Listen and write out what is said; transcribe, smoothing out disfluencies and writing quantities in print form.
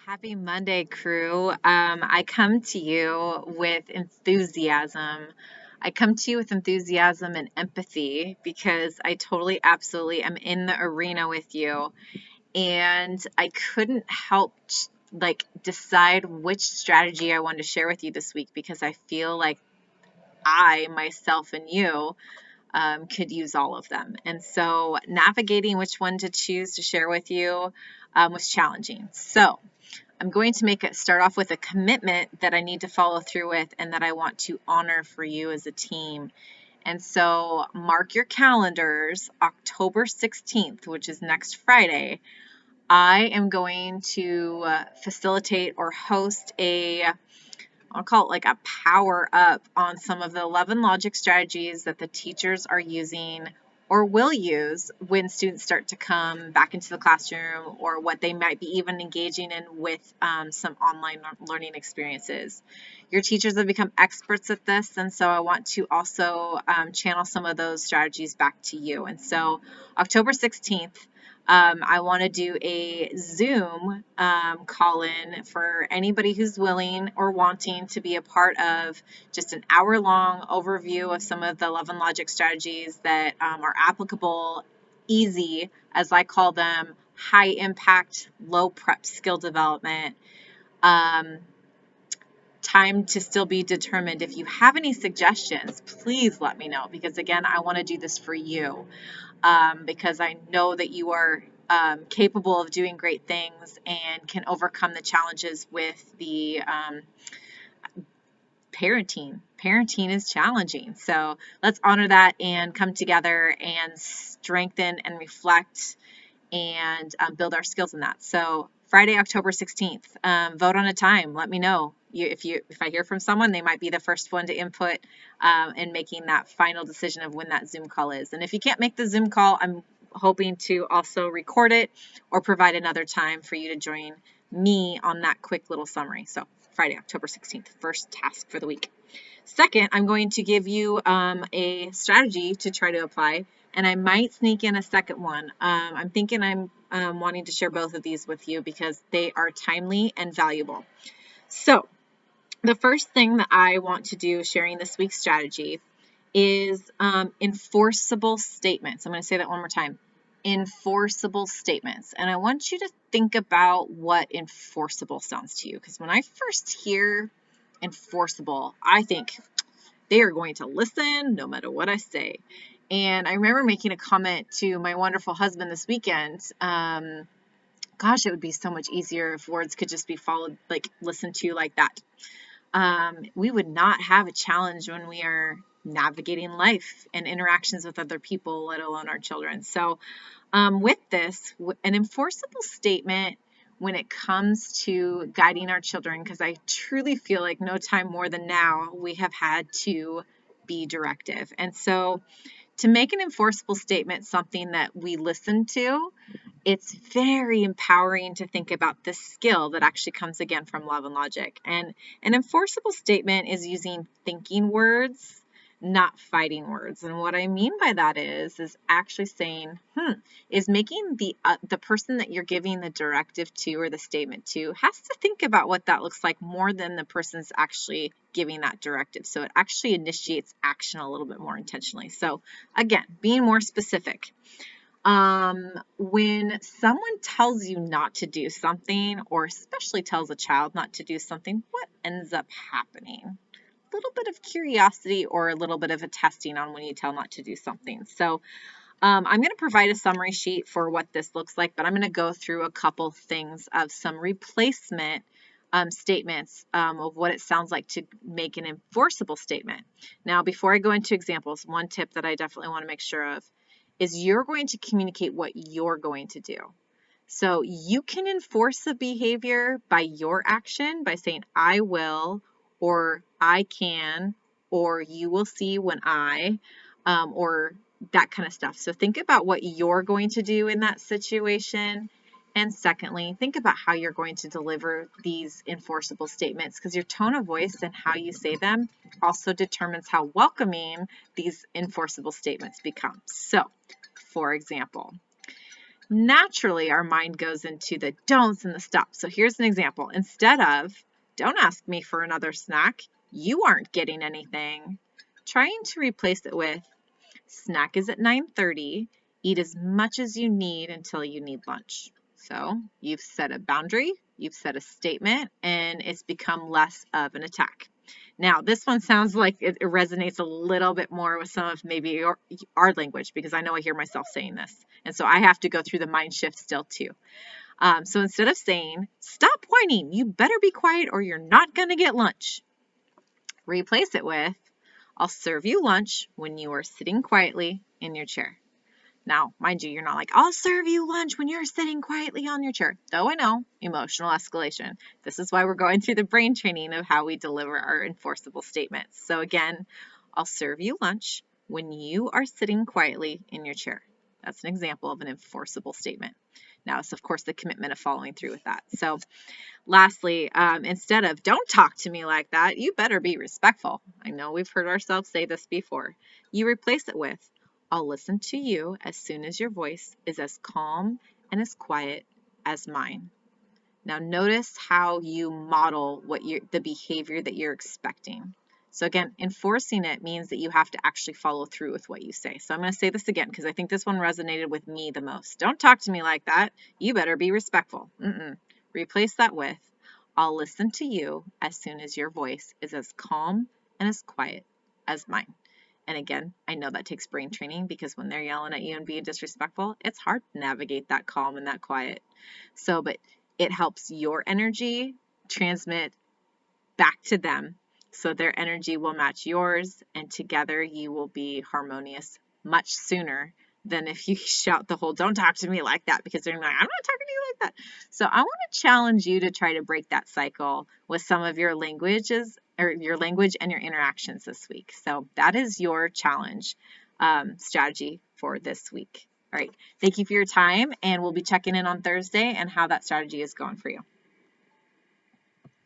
Happy Monday, crew. I come to you with enthusiasm. I come to you with enthusiasm and empathy because I totally, absolutely am in the arena with you. And I couldn't help decide which strategy I wanted to share with you this week because I feel like I, myself, and you could use all of them. And so navigating which one to choose to share with you was challenging. So I'm going to start off with a commitment that I need to follow through with and that I want to honor for you as a team. And so mark your calendars, October 16th, which is next Friday. I am going to facilitate or host I'll call it like a power up on some of the 11 logic strategies that the teachers are using or will use when students start to come back into the classroom, or what they might be even engaging in with some online learning experiences. Your teachers have become experts at this, and so I want to also channel some of those strategies back to you. And so October 16th, I want to do a Zoom call in for anybody who's willing or wanting to be a part of just an hour-long overview of some of the 11 logic strategies that are applicable, easy, as I call them, high impact, low prep skill development. Time to still be determined. If you have any suggestions, please let me know, because again, I want to do this for you. Because I know that you are capable of doing great things and can overcome the challenges with the parenting. Parenting is challenging. So let's honor that and come together and strengthen and reflect and build our skills in that. So Friday, October 16th, vote on a time. Let me know. If I hear from someone, they might be the first one to input in making that final decision of when that Zoom call is. And if you can't make the Zoom call, I'm hoping to also record it or provide another time for you to join me on that quick little summary. So Friday, October 16th, first task for the week. Second, I'm going to give you a strategy to try to apply, and I might sneak in a second one. I'm thinking I'm wanting to share both of these with you because they are timely and valuable. So the first thing that I want to do sharing this week's strategy is enforceable statements. I'm going to say that one more time. Enforceable statements. And I want you to think about what enforceable sounds to you, because when I first hear enforceable, I think they are going to listen no matter what I say. And I remember making a comment to my wonderful husband this weekend. Gosh, it would be so much easier if words could just be followed, listened to like that. We would not have a challenge when we are navigating life and interactions with other people, let alone our children. So with this, an enforceable statement when it comes to guiding our children, because I truly feel like no time more than now, we have had to be directive. And so to make an enforceable statement something that we listen to, it's very empowering to think about this skill that actually comes again from love and logic. And an enforceable statement is using thinking words, not fighting words. And what I mean by that is actually saying, is making the person that you're giving the directive to or the statement to has to think about what that looks like more than the person's actually giving that directive. So it actually initiates action a little bit more intentionally. So again, being more specific. When someone tells you not to do something, or especially tells a child not to do something, what ends up happening? A little bit of curiosity or a little bit of a testing on when you tell not to do something. So I'm going to provide a summary sheet for what this looks like, but I'm going to go through a couple things of some replacement statements of what it sounds like to make an enforceable statement. Now, before I go into examples, one tip that I definitely want to make sure of is you're going to communicate what you're going to do. So you can enforce a behavior by your action by saying, I will, or I can, or you will see when or that kind of stuff. So think about what you're going to do in that situation. And secondly, think about how you're going to deliver these enforceable statements, because your tone of voice and how you say them also determines how welcoming these enforceable statements become. So, for example, naturally our mind goes into the don'ts and the stops. So here's an example. Instead of, don't ask me for another snack, you aren't getting anything, trying to replace it with, snack is at 9:30, eat as much as you need until you need lunch. So you've set a boundary, you've set a statement, and it's become less of an attack. Now, this one sounds like it resonates a little bit more with some of maybe our language, because I know I hear myself saying this. And so I have to go through the mind shift still too. So instead of saying, stop whining, you better be quiet or you're not going to get lunch, replace it with, I'll serve you lunch when you are sitting quietly in your chair. Now, mind you, you're not like, I'll serve you lunch when you're sitting quietly on your chair. Though I know, emotional escalation. This is why we're going through the brain training of how we deliver our enforceable statements. So again, I'll serve you lunch when you are sitting quietly in your chair. That's an example of an enforceable statement. Now, it's of course the commitment of following through with that. So lastly, instead of don't talk to me like that, you better be respectful. I know we've heard ourselves say this before. You replace it with, I'll listen to you as soon as your voice is as calm and as quiet as mine. Now notice how you model the behavior that you're expecting. So again, enforcing it means that you have to actually follow through with what you say. So I'm going to say this again because I think this one resonated with me the most. Don't talk to me like that. You better be respectful. Replace that with, I'll listen to you as soon as your voice is as calm and as quiet as mine. And again, I know that takes brain training because when they're yelling at you and being disrespectful, it's hard to navigate that calm and that quiet. But it helps your energy transmit back to them so their energy will match yours, and together you will be harmonious much sooner than if you shout the whole don't talk to me like that, because they're like, I'm not talking to you like that. So I want to challenge you to try to break that cycle with some of your languages or your language and your interactions this week. So that is your challenge strategy for this week. All right. Thank you for your time, and we'll be checking in on Thursday and how that strategy is going for you.